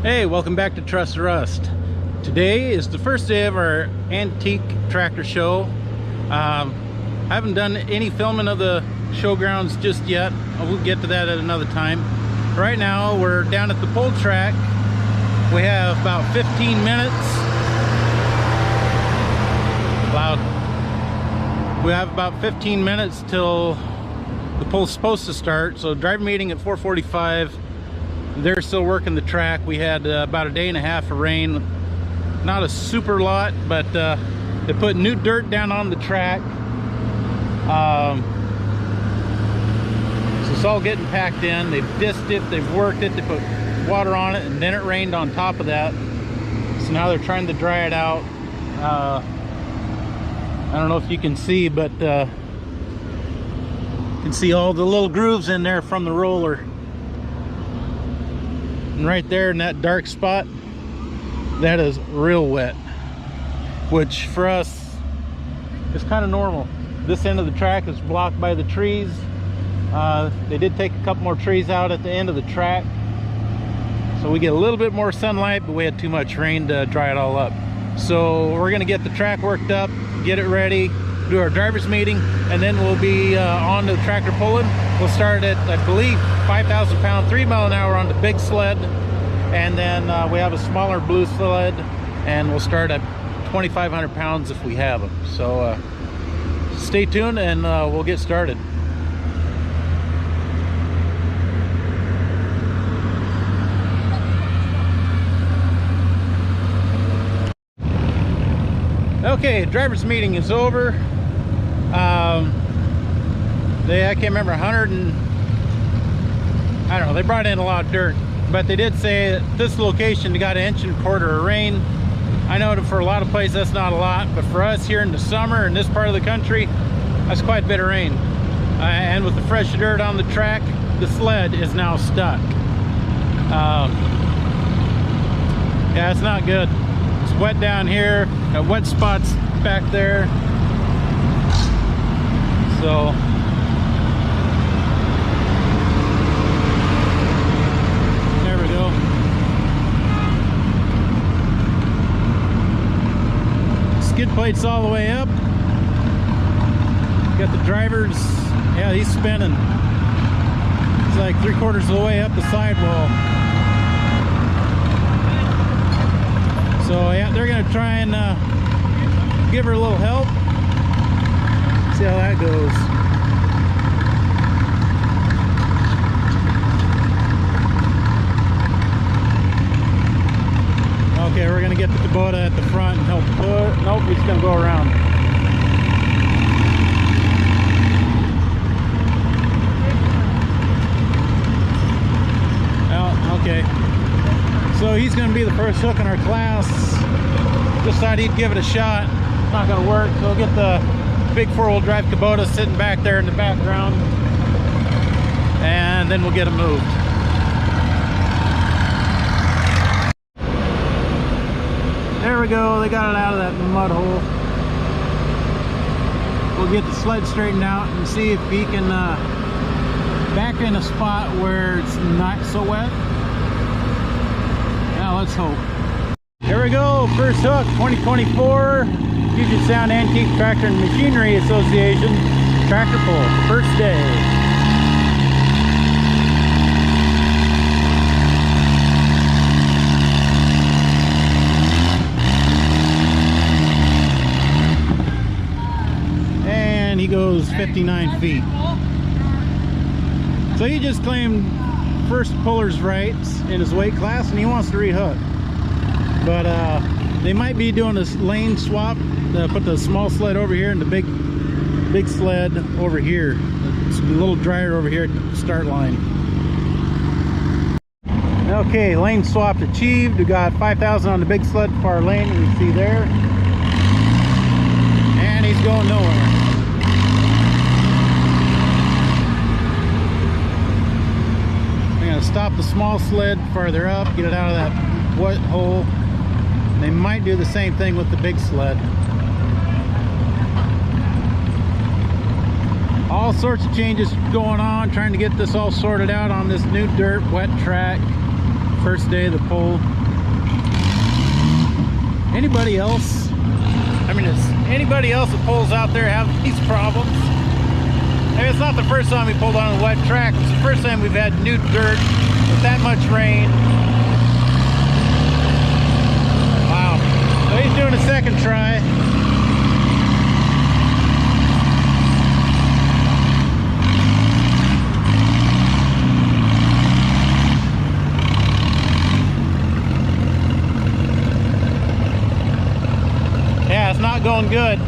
Hey, welcome back to Trust Rust. Today is the first day of our antique tractor show. I haven't done any filming of the showgrounds just yet. We'll get to that at another time. Right now we're down at the pull track. We have about 15 minutes. Loud. We have about 15 minutes till the pull's supposed to start. So driver meeting at 4:45. They're still working the track. We had about a day and a half of rain. Not a super lot, but they put new dirt down on the track. So it's all getting packed in. They've disced it, they've worked it, they put water on it, and then it rained on top of that. So now they're trying to dry it out. I don't know if you can see, but you can see all the little grooves in there from the roller. And right there in that dark spot, that is real wet, which for us is kind of normal. This end of the track is blocked by the trees. They did take a couple more trees out at the end of the track, so we get a little bit more sunlight, but we had too much rain to dry it all up. So we're gonna get the track worked up, get it ready, do our driver's meeting, and then we'll be on the tractor pulling. We'll start at, I believe, 5,000 pound, 3 mile an hour on the big sled, and then we have a smaller blue sled, and we'll start at 2,500 pounds if we have them. So stay tuned, and we'll get started. Okay, driver's meeting is over. I can't remember, 100 and I don't know, they brought in a lot of dirt, but they did say that this location they got 1.25 inches of rain. I know that for a lot of places that's not a lot, but for us here in the summer in this part of the country, that's quite a bit of rain. And with the fresh dirt on the track, the sled is now stuck. Yeah, it's not good. It's wet down here, got wet spots back there. So there we go. Skid plates all the way up. Got the drivers, yeah, he's spinning. It's like 3/4 of the way up the sidewall. So yeah, they're gonna try and give her a little help. See how that goes. Okay, we're gonna get the Kubota at the front and help put. Nope, he's gonna go around. Oh, okay. So he's gonna be the first hook in our class. Just thought he'd give it a shot. It's not gonna work, so we'll get the big 4-wheel drive Kubota sitting back there in the background, and then we'll get it moved. There we go, they got it out of that mud hole. We'll get the sled straightened out and see if he can back in a spot where it's not so wet. Now let's hope. Here we go, first hook, 2024 Puget Sound Antique Tractor and Machinery Association tractor pull, first day. And he goes 59 feet. So he just claimed first puller's rights in his weight class, and he wants to rehook. But they might be doing this lane swap. Put the small sled over here and the big sled over here. It's a little drier over here at the start line. Okay, lane swap achieved. We got 5,000 on the big sled far lane, you can see there. And he's going nowhere. I'm gonna stop the small sled farther up, get it out of that wet hole. They might do the same thing with the big sled. All sorts of changes going on, trying to get this all sorted out on this new dirt wet track. first day of the pull. Anybody else? I mean, is anybody else that pulls out there have these problems? I mean, it's not the first time we pulled on a wet track. It's the first time we've had new dirt with that much rain. Wow. So he's doing a second try. Yeah, it's not going good.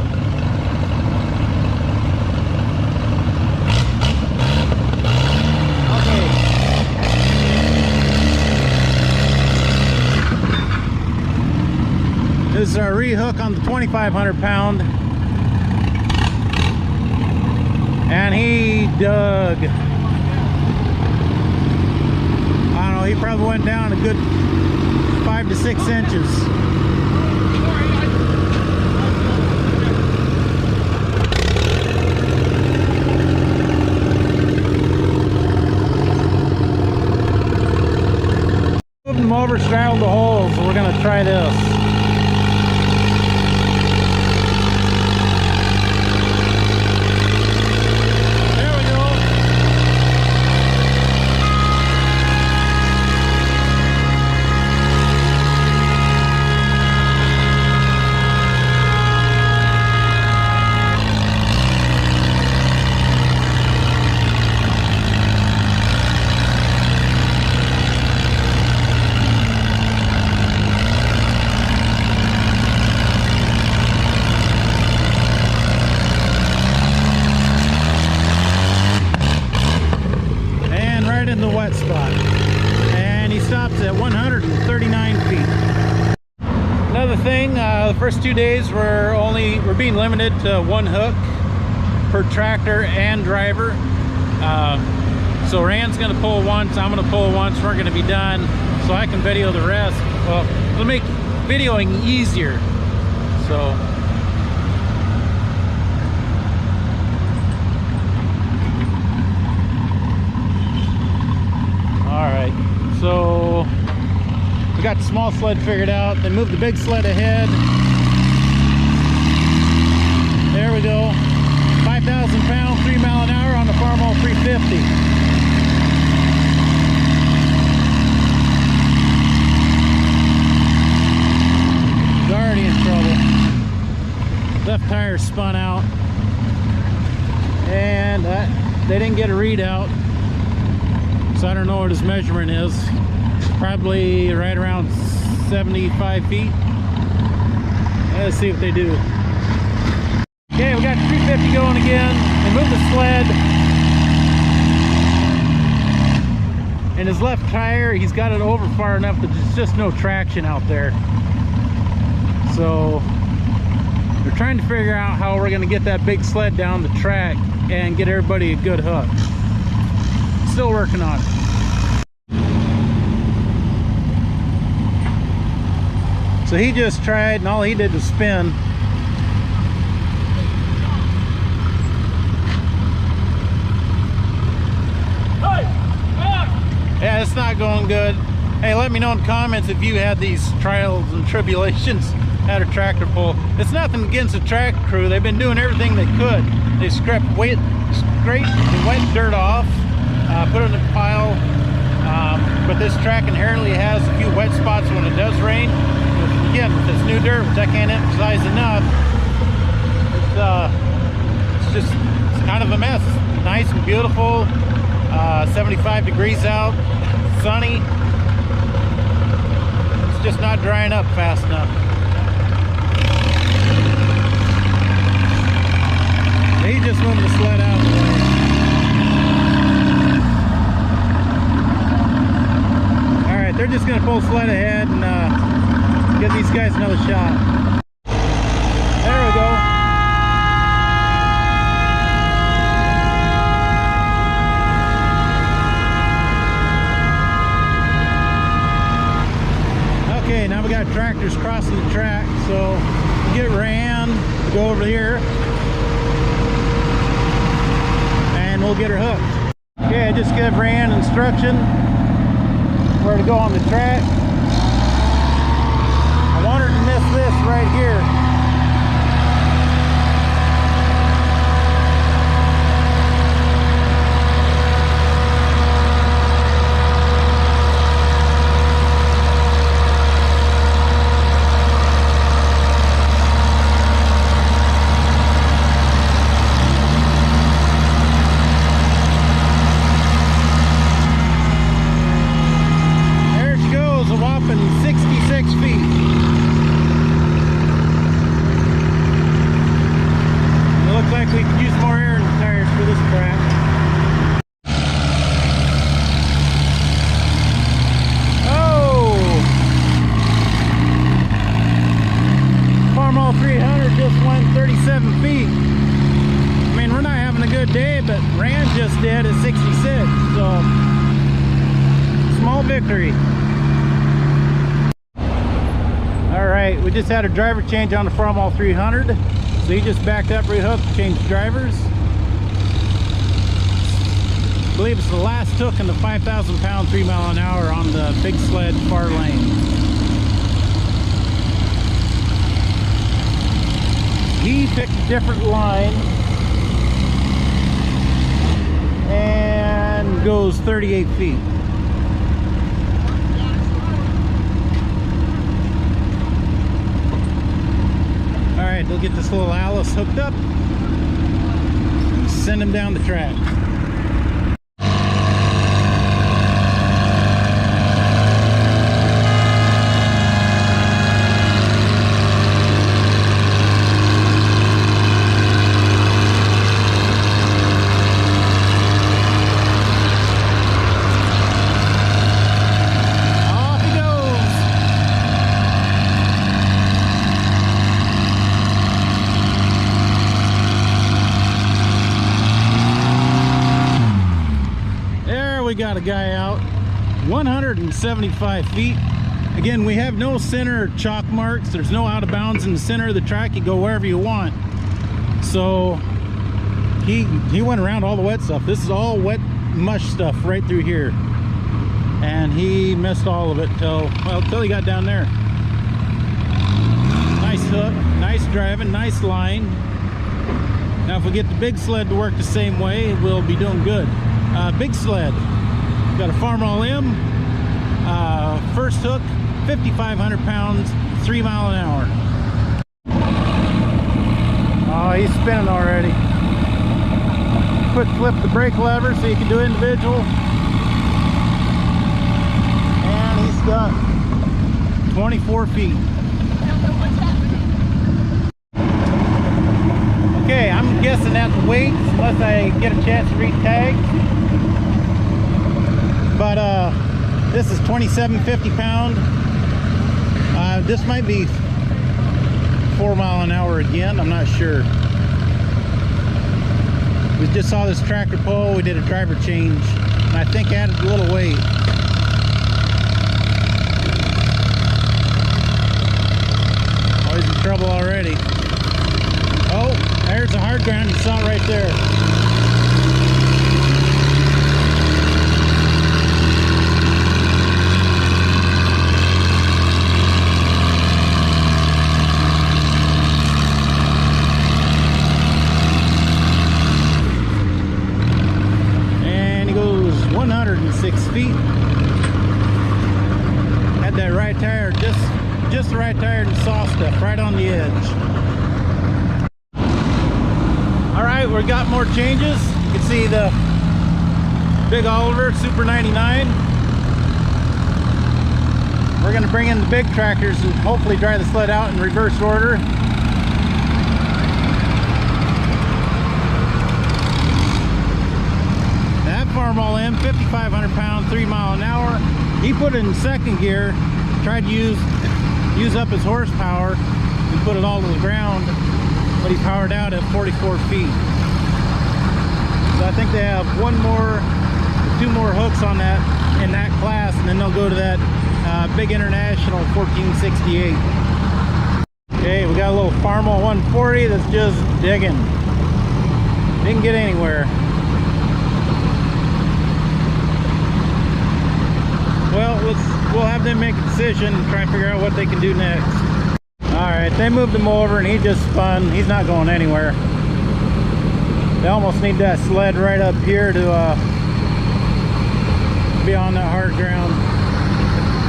This is our rehook on the 2,500 pound, and he dug, I don't know, he probably went down a good 5 to 6 inches. Moved him over, straddled the hole, so we're gonna try this. In the wet spot, and he stops at 139 feet. Another thing, the first 2 days we're being limited to 1 hook per tractor and driver. So Rand's gonna pull once, I'm gonna pull once, we're gonna be done, so I can video the rest. Well, it'll make videoing easier. So alright, so we got the small sled figured out, then move the big sled ahead. There we go. 5,000 pounds, 3 mile an hour on the Farmall 350. He's already in trouble. Left tire spun out, and they didn't get a readout. So I don't know what his measurement is. Probably right around 75 feet. Let's see if they do. Okay, we got 350 going again. They moved the sled. And his left tire, he's got it over far enough that there's just no traction out there. So we're trying to figure out how we're gonna get that big sled down the track and get everybody a good hook. Still working on it. So he just tried, and all he did was spin. Yeah, it's not going good. Hey, let me know in the comments if you had these trials and tribulations at a tractor pull. It's nothing against the track crew. They've been doing everything they could. They scraped the wet dirt off, put it in a pile, but this track inherently has a few wet spots when it does rain. Again, with this new dirt, which I can't emphasize enough, it's kind of a mess. Nice and beautiful, 75 degrees out, sunny. It's just not drying up fast enough. He just moved the sled out of the way. Alright, they're just going to pull sled ahead and give these guys another shot. There we go. Okay, now we got tractors crossing the track, so get Rand to go over here and we'll get her hooked. Okay, I just gave Rand instruction. where to go on the track. I want her to miss this right here. There she goes, a whopping 66 feet. It looks like we could use more air in the tires for this track. Oh! Farmall 300 just went 37 feet. I mean, we're not having a good day, but Rand just did at 66, so small victory. All right, we just had a driver change on the Farmall 300. So he just backed up, rehooked, changed drivers. I believe it's the last hook in the 5,000 pound 3 mile an hour on the big sled far lane. He picked a different line and goes 38 feet. Alright, they'll get this little Alice hooked up and send him down the track. Got a guy out 175 feet. Again, we have no center chalk marks. There's no out of bounds in the center of the track. You go wherever you want. So he went around all the wet stuff. This is all wet mush stuff right through here, and he missed all of it till he got down there. Nice hook, nice driving, nice line. Now if we get the big sled to work the same way, we'll be doing good. Big sled, got a Farmall M, first hook, 5,500 pounds, 3 mile an hour. Oh, he's spinning already. Quick flip the brake lever so you can do individual. And he's stuck. 24 feet. Okay, I'm guessing that's weights unless I get a chance to read tags. But this is 2750 pound. This might be 4 mile an hour again, I'm not sure. We just saw this tractor pull, we did a driver change, and I think added a little weight. Oh, he's in trouble already. Oh, there's the hard ground, you saw it right there. And he goes 106 feet. Had that right tire, just the right tire and saw stuff right on the edge. Alright, we got more changes. You can see the Big Oliver Super 99. We're going to bring in the big tractors and hopefully dry the sled out in reverse order. That Farmall M, 5,500 pound, 3 mile an hour. He put it in second gear, tried to use up his horsepower and put it all to the ground, but he powered out at 44 feet. So I think they have two more hooks on that in that class, and then they'll go to that big international 1468. Okay, we got a little Farmall 140 that's just digging. Didn't get anywhere. Well, we'll have them make a decision and try and figure out what they can do next. All right, they moved him over and he just spun. He's not going anywhere. They almost need that sled right up here to be on that hard ground.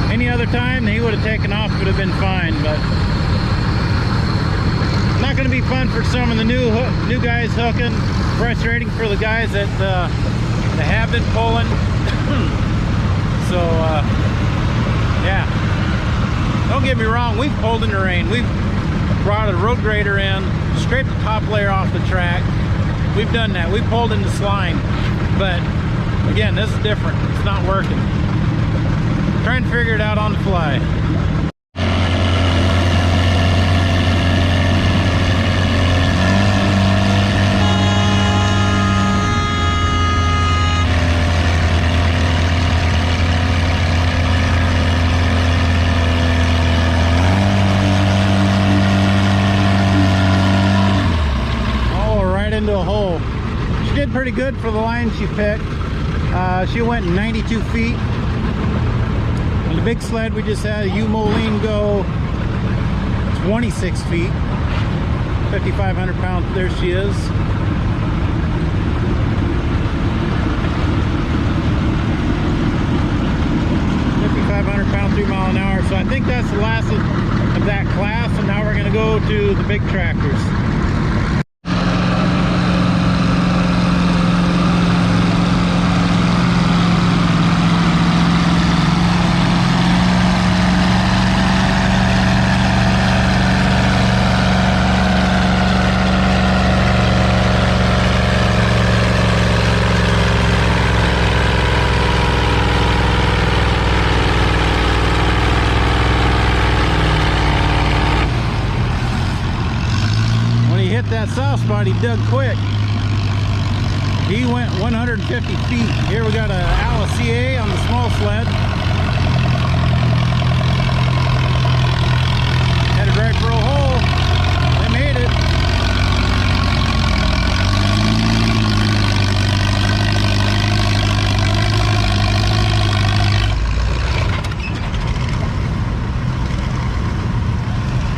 Any other time he would have taken off, it would have been fine, but not going to be fun for some of the new guys hooking. Frustrating for the guys that have been pulling. So yeah, don't get me wrong, we've pulled in the rain. We've brought a road grader in, scraped the top layer off the track. We've done that. We pulled into slime, but again, this is different. It's not working. Trying to figure it out on the fly. Into a hole. She did pretty good for the line she picked. She went 92 feet. And the big sled we just had a U-Moline go 26 feet. 5,500 pounds. There she is. £5,500, 3 mile an hour. So I think that's the last of that class, and now we're going to go to the big tractors. That soft spot, he dug quick. He went 150 feet. Here we got a Alice on the small sled. Headed right for a hole. They made it.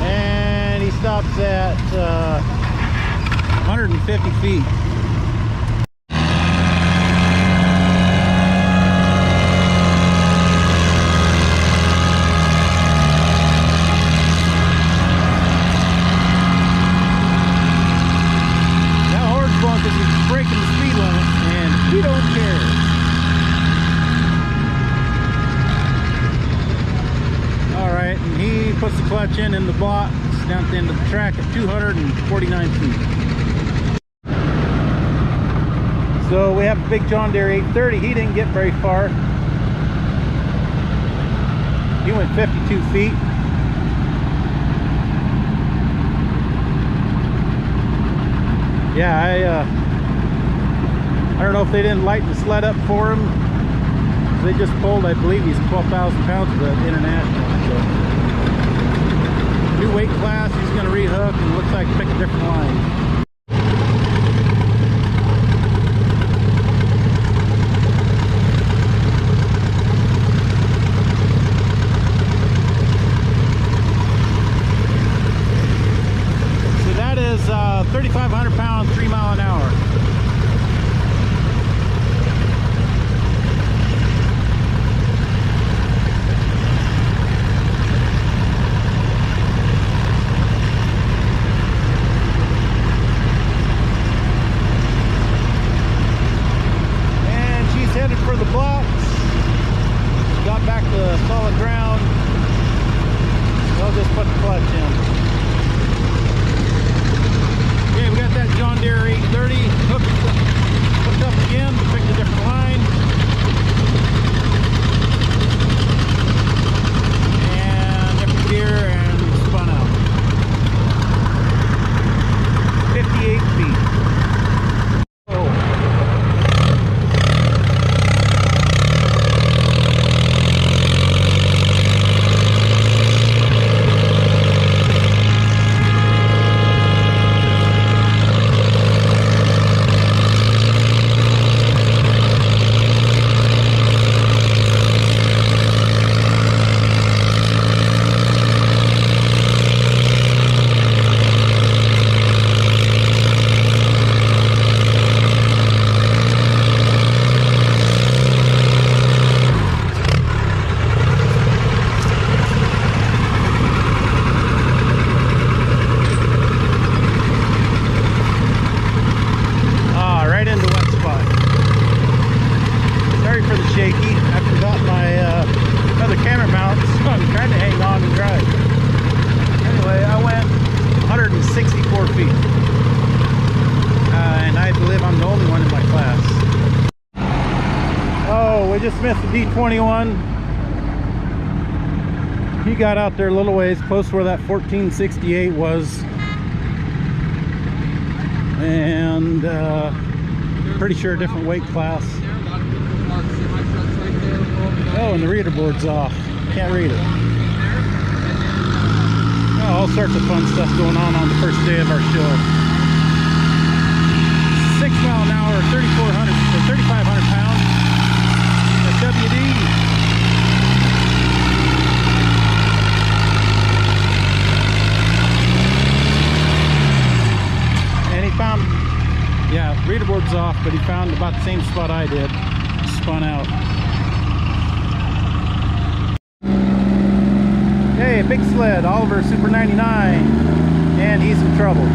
And he stops at 150 feet. That horse bunk is breaking the speed limit, and we don't care. All right, and he puts the clutch in the box down at the end of the track at 249 feet. So we have a big John Deere 830. He didn't get very far. He went 52 feet. Yeah, I don't know if they didn't lighten the sled up for him. They just pulled, I believe he's 12,000 pounds of the International. So. New weight class, he's going to rehook and looks like pick a different line. So that is 3,500 pounds, 3 mile an hour. For the box, got back to solid ground. They'll just put the clutch in. Okay, we got that John Deere 830 hooked up again. Picked a different line. And different gear and spun out. 58 feet. tried to hang on and drive. Anyway, I went 164 feet. And I believe I'm the only one in my class. Oh, we just missed the D21. He got out there a little ways, close to where that 1468 was. And pretty sure a different weight class. Oh, and the reader board's off. Can't read it. Oh, all sorts of fun stuff going on the first day of our show. 6 mile an hour, 3,400 or 3,500 pounds. WD. And he found, yeah, reader board's off, but he found about the same spot I did. Spun out. Hey, big sled, Oliver Super 99, and he's in trouble.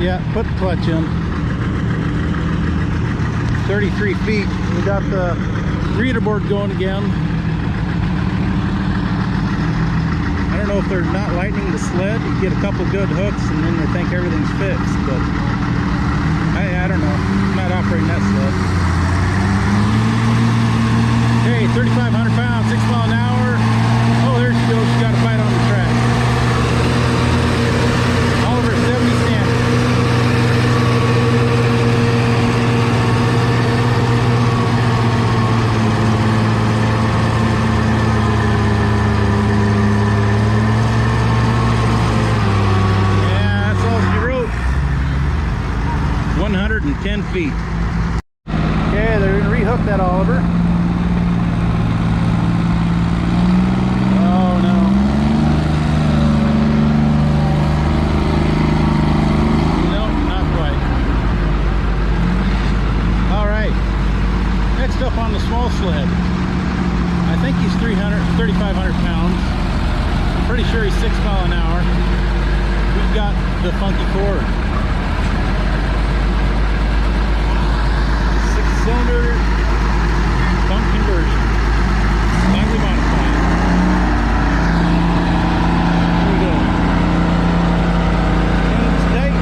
Yeah, put the clutch in. 33 feet. We got the reader board going again. I don't know if they're not lightening the sled. You get a couple good hooks and then they think everything's fixed, but I don't know. I'm not operating that sled. Hey, 3,500 pounds, 6 mile an hour. Oh, there she goes. She got a fight on the track. Oliver 70 standard. Yeah, that's all she wrote. 110 feet. Okay, they're gonna rehook that Oliver. Up on the small sled. I think he's 3,500 pounds. I'm pretty sure he's 6 mile an hour. We've got the funky cord. 6-cylinder pump conversion. Slightly modified. Here we go. Chains tight.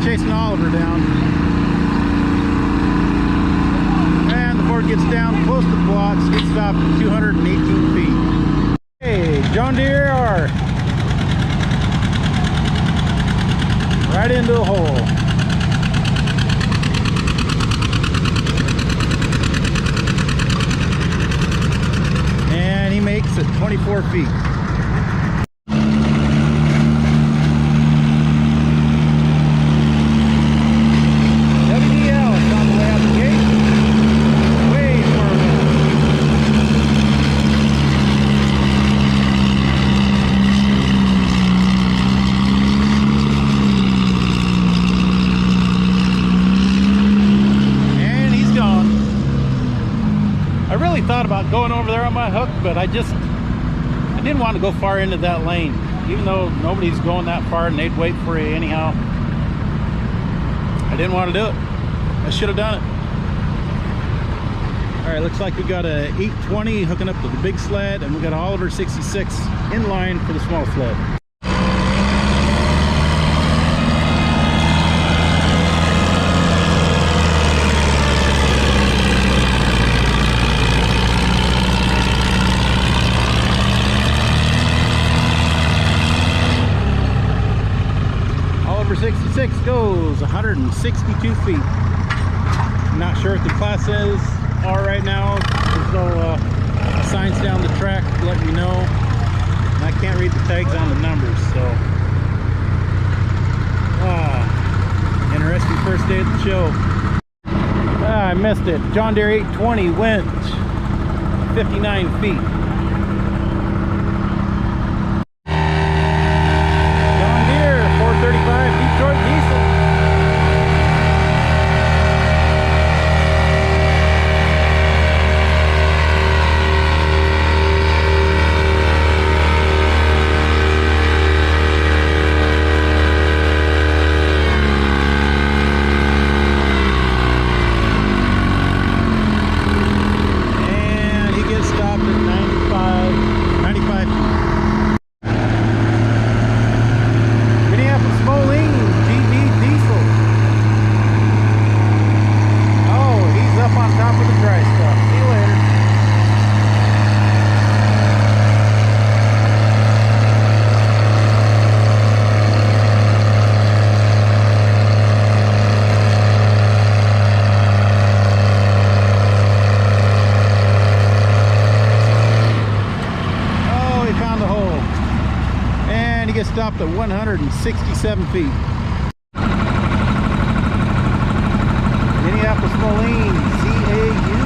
Chasing Oliver down, and the Ford gets down close to the blocks. It stopped at 218 feet. Hey, John Deere R, right into the hole. And he makes it 24 feet. I really thought about going over there on my hook, but I didn't want to go far into that lane, even though nobody's going that far and they'd wait for you anyhow. I didn't want to do it. I should have done it. All right, looks like we got a 820 hooking up to the big sled, and we got an Oliver 66 in line for the small sled. Oliver 66 goes 162 feet. I'm not sure what the classes are right now. There's no signs down the track letting me know. And I can't read the tags on the numbers, so show. Ah, I missed it. John Deere 820 went 59 feet. John Deere 435 Detroit diesel. Stopped at 167 feet. Minneapolis Moline CAU.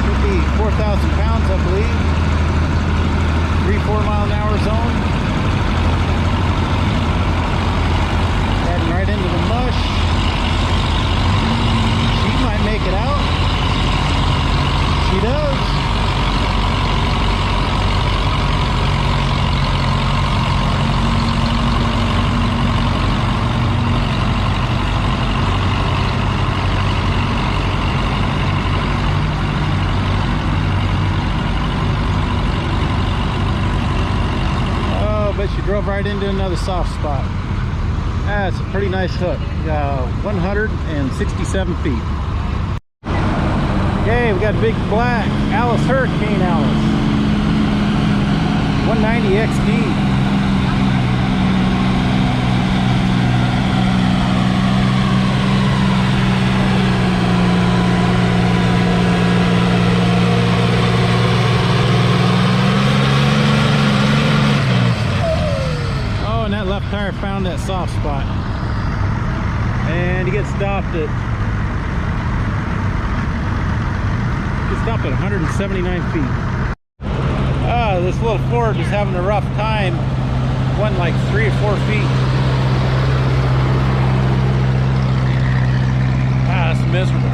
Could be 4,000 pounds, I believe. 3-4 mile an hour zone. Heading right into the mush. She might make it out. She does. She drove right into another soft spot. That's a pretty nice hook. 167 feet. Okay, we got a big black Alice Hurricane Alice. 190 XD. Tire found that soft spot, and he gets stopped at 179 feet. This little Ford is having a rough time. Went like 3 or 4 feet. That's miserable.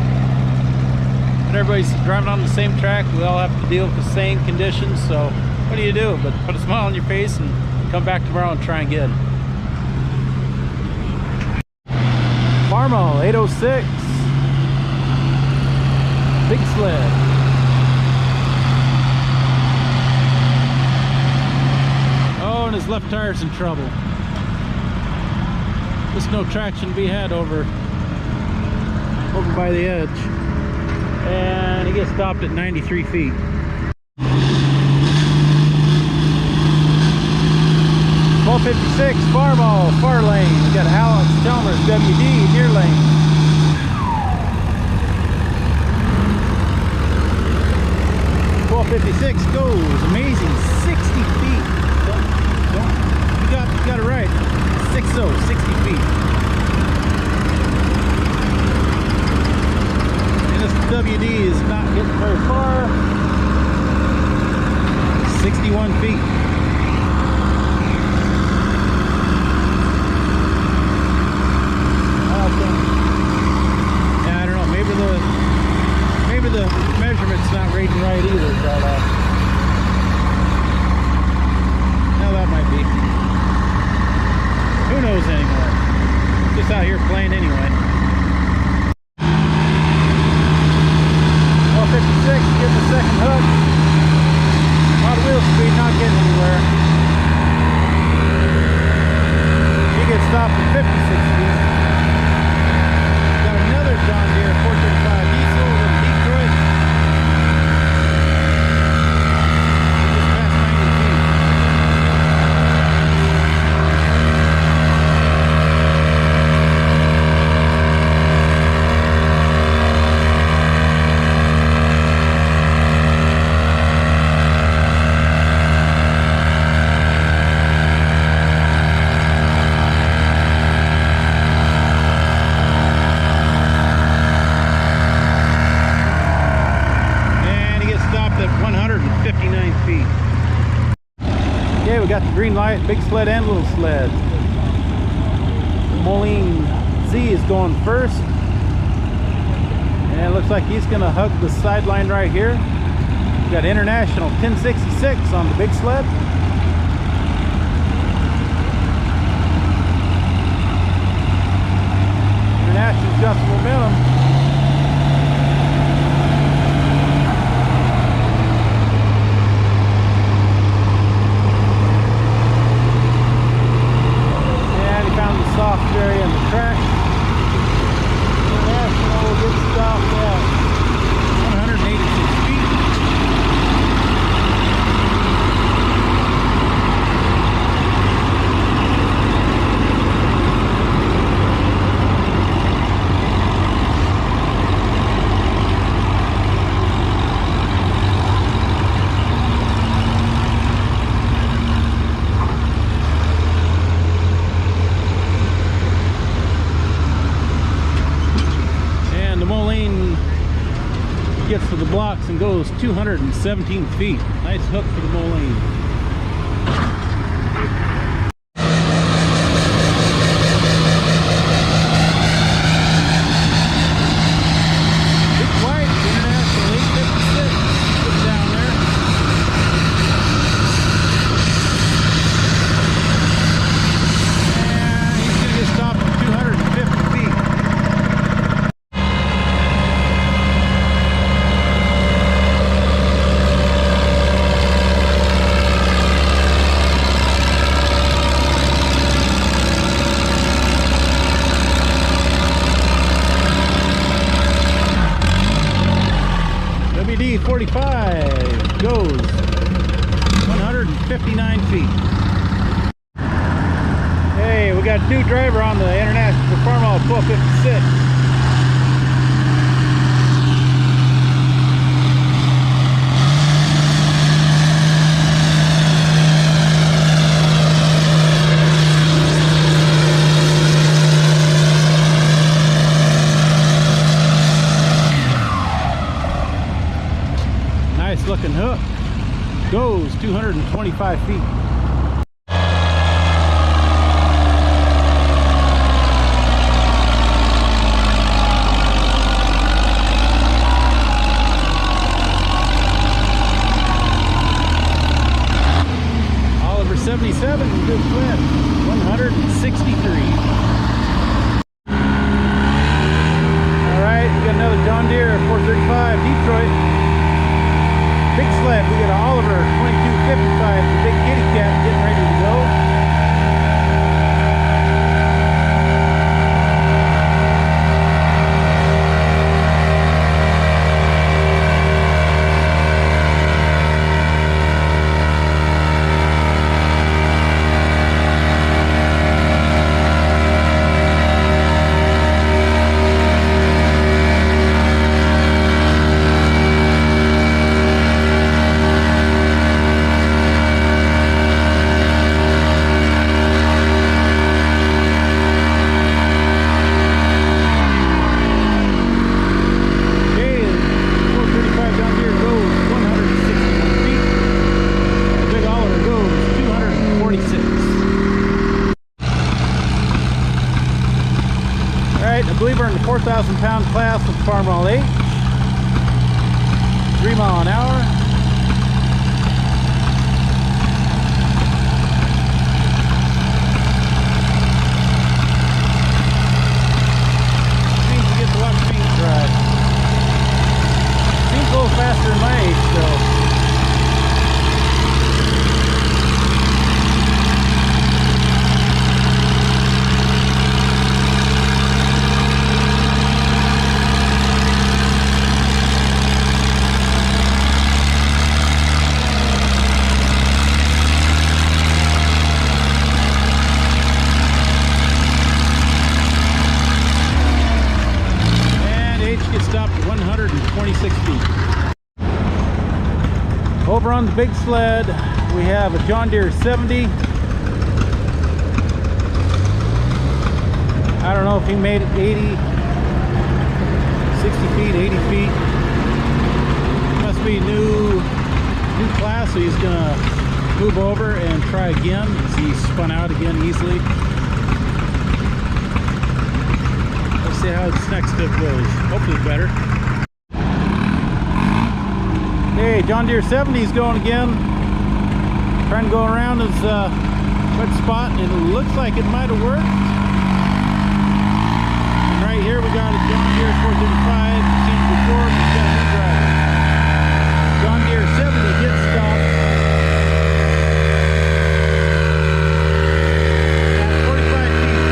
But everybody's driving on the same track. We all have to deal with the same conditions. So what do you do but put a smile on your face and come back tomorrow and try again. Farmall 806 big sled. Oh, and his left tire's in trouble. There's no traction to be had over by the edge, and he gets stopped at 93 feet. Ball 56, Farmall, far lane. We got Alex Chalmers, WD, near lane. Ball 56 goes amazing, 60 feet. You got it right. 60 feet. And this WD is not getting very far. 61 feet. Maybe the measurement's not reading right either, but no, that might be. Who knows anymore? Just out here playing anyway. Well, 56, get the second hook. A lot of wheel speed, not getting anywhere. We got the green light, big sled and little sled. Moline Z is going first. And it looks like he's gonna hug the sideline right here. We got International 1066 on the big sled. International's got some momentum. Soft area in the track. International gets stopped at 186 feet. Gets to the blocks and goes 217 feet. Nice hook for the Moline. Big white, International 856. Put down there. And he's going to get stopped at 250 feet. WD-45 goes 159 feet. Hey, we got a new driver on the International Farmall 1256. Nice looking hook. Goes 225 feet. Oliver 77, good flip. 163. Alright, we got another John Deere 435 Detroit. Big sled, we got an Oliver 2255, the big kitty cat getting ready to go. I believe we're in the 4,000 pound class with Farmall 8. 3 mile an hour. Seems to get to watch paint dry. Seems a little faster than my age still. Stopped at 126 feet. Over on the big sled, we have a John Deere 70. I don't know if he made it 80, 60 feet, 80 feet. Must be new class, so he's gonna move over and try again as he spun out again easily. Let's see how this next tip goes. Hopefully better. Hey, John Deere 70 is going again. Trying to go around his wet spot, and it looks like it might have worked. And right here we got a John Deere 435. Seen it before, but it's got a new driver. John Deere 70 gets stopped at 45 feet.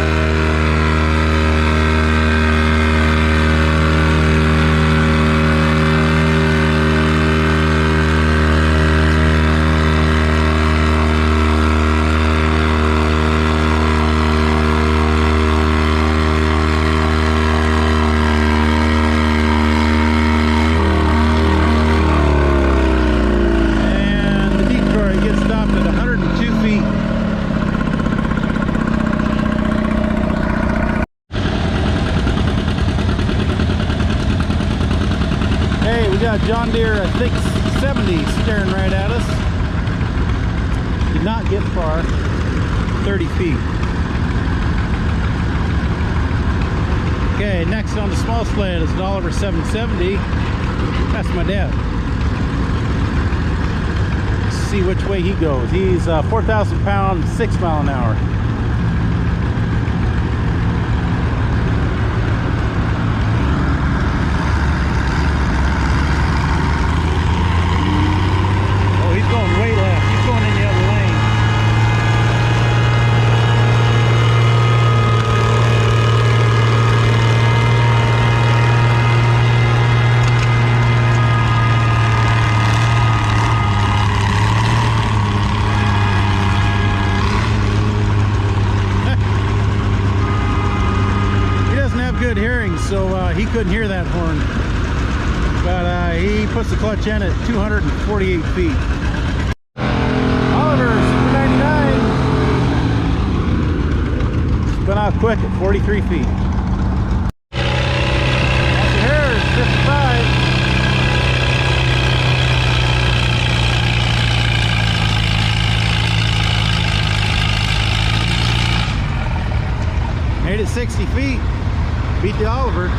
John Deere, I think 70 staring right at us. Did not get far, 30 feet. Okay, next on the small sled is an Oliver 770. That's my dad. Let's see which way he goes. He's 4,000 pounds, 6 mile an hour. So he couldn't hear that horn, but he puts the clutch in at 248 feet. Oliver Super 99 spun out quick at 43 feet. Nancy Harris 55. Made it 60 feet. Beat the Oliver. Well,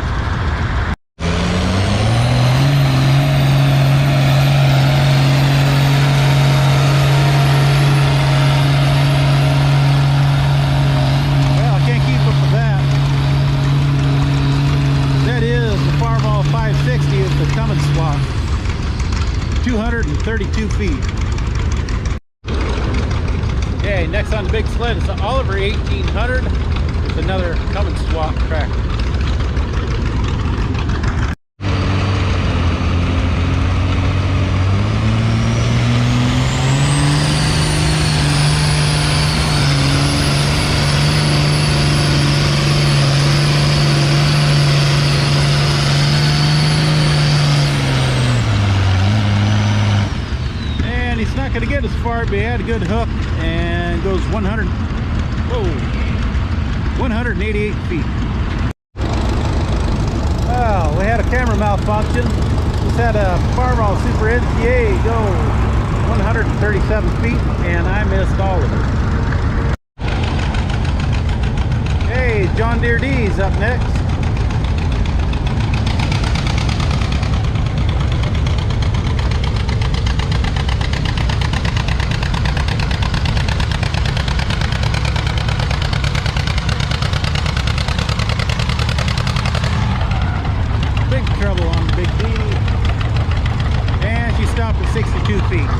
I can't keep up with that. That is the Farmall 560 of the Cummins swap. 232 feet. Okay, next on the big sled is the Oliver 1800. It's another Cummins swap tractor. Going to get as far, but he had a good hook and goes 188 feet. Well, we had a camera malfunction. Just had a Farmall Super NCA go 137 feet, and I missed all of it. Hey, John Deere D's up next. Trouble on the Big D, and she stopped at 62 feet.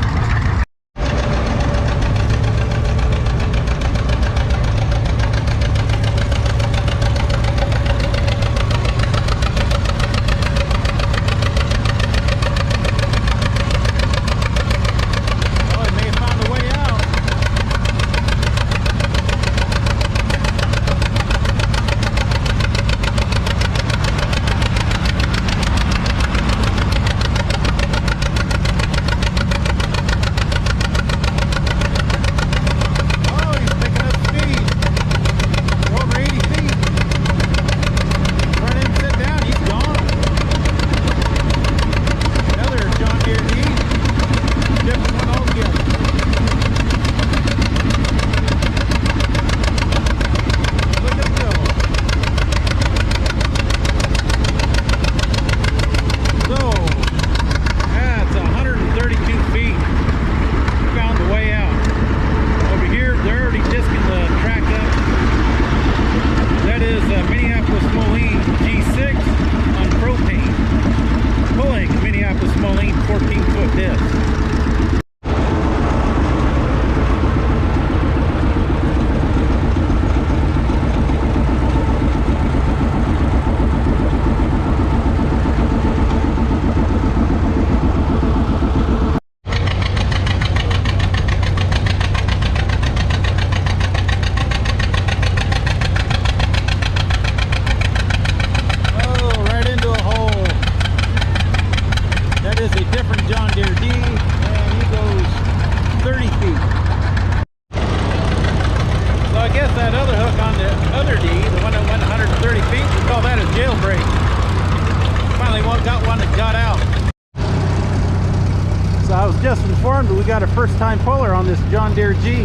warned, but we got a first-time puller on this John Deere G.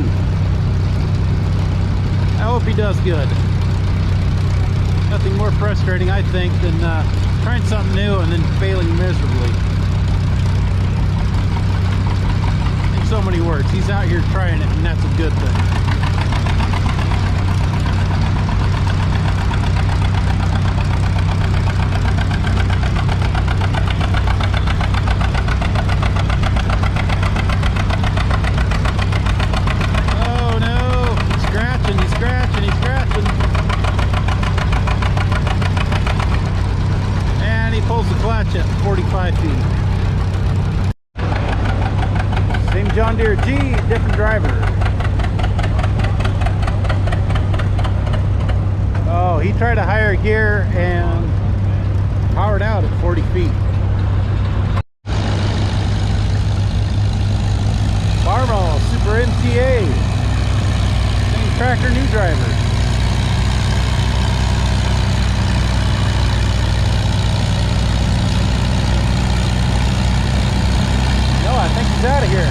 I hope he does good. Nothing more frustrating, I think, than trying something new and then failing miserably. In so many words, he's out here trying it, and that's a good thing. At 45 feet. Same John Deere G, different driver. Oh, he tried a higher gear and powered out at 40 feet. Farmall Super MTA. Same tractor, new driver. I think he's out of here.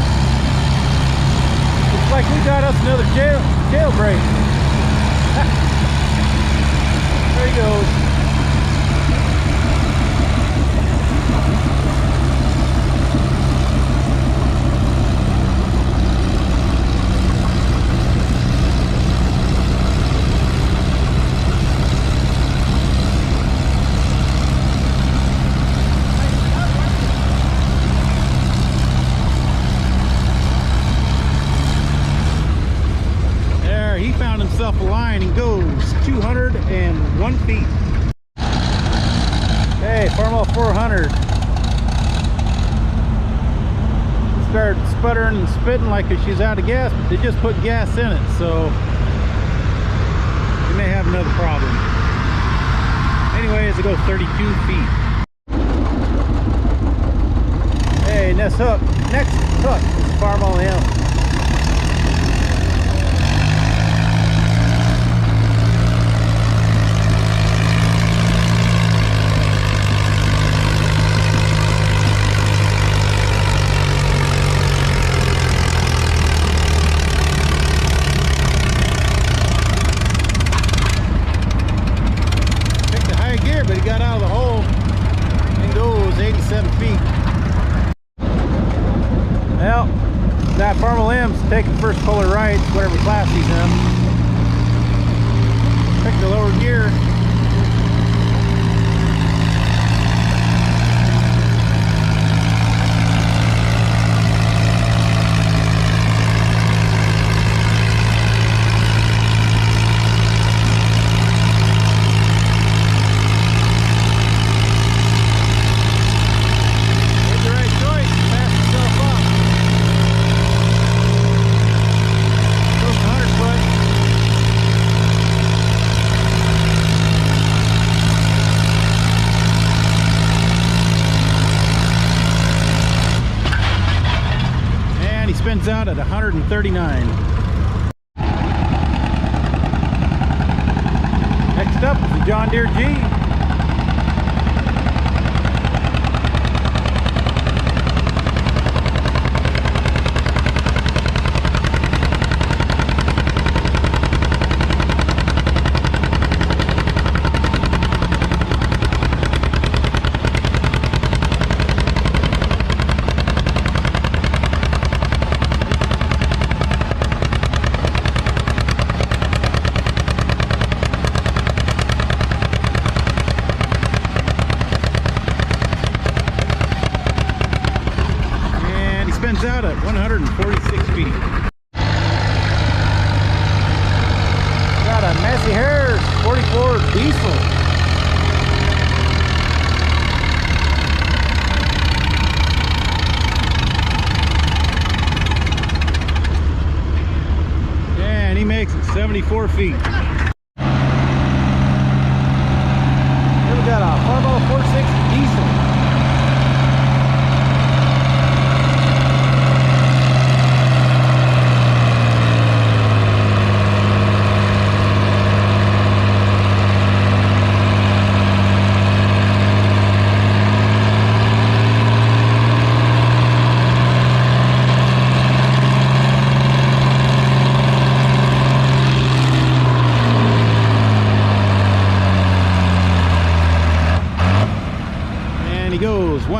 Looks like we got us another jailbreak. There he goes. He found himself a line and goes 201 feet. Hey, Farmall 400. Started sputtering and spitting like if she's out of gas, but they just put gas in it, so we may have another problem. Anyways, it goes 32 feet. Hey, next hook is Farmall M. But he got out of the hole and goes 87 feet. Well, that Farmall M's taking first puller right, whatever class he's in. Pick the lower gear. Spins out at 139. Next up is the John Deere G. Spins out at 146 feet. Got a Massey Harris 44 diesel. And he makes it 74 feet. Here we got a Farmall 460 diesel.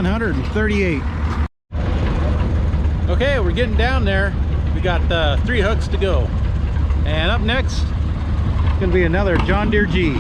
138. Okay, we're getting down there. We got 3 hooks to go. And up next, it's gonna be another John Deere G.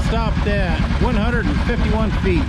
Stopped at 151 feet.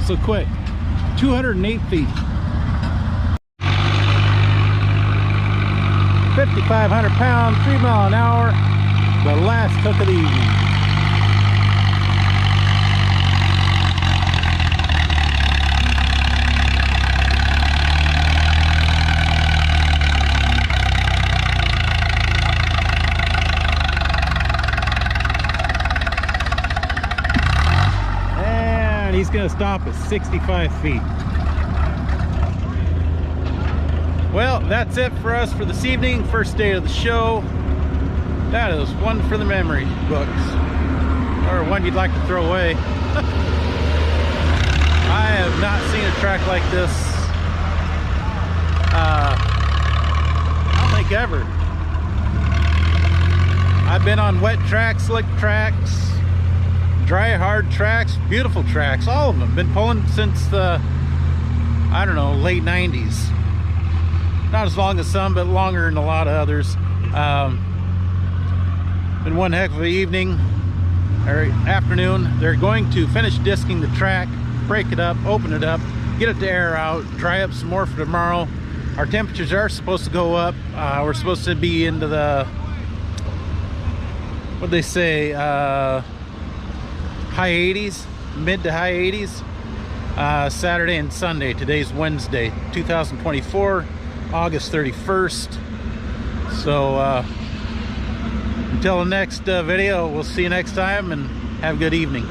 So quick, 208 feet. 5,500 pounds, 3 miles an hour, the last hook of the evening. He's going to stop at 65 feet. Well, that's it for us for this evening. First day of the show. That is one for the memory books, or one you'd like to throw away. I have not seen a track like this, I don't think ever. I've been on wet tracks, slick tracks, dry, hard tracks, beautiful tracks, all of them. Been pulling since the, I don't know, late 90s. Not as long as some, but longer than a lot of others. Been one heck of an evening, or afternoon. They're going to finish disking the track, break it up, open it up, get it to air out, dry up some more for tomorrow. Our temperatures are supposed to go up. We're supposed to be into the, what'd they say, high 80s, mid to high 80s, Saturday and Sunday. Today's Wednesday, 2024, August 31st. So until the next video, we'll see you next time, and have a good evening.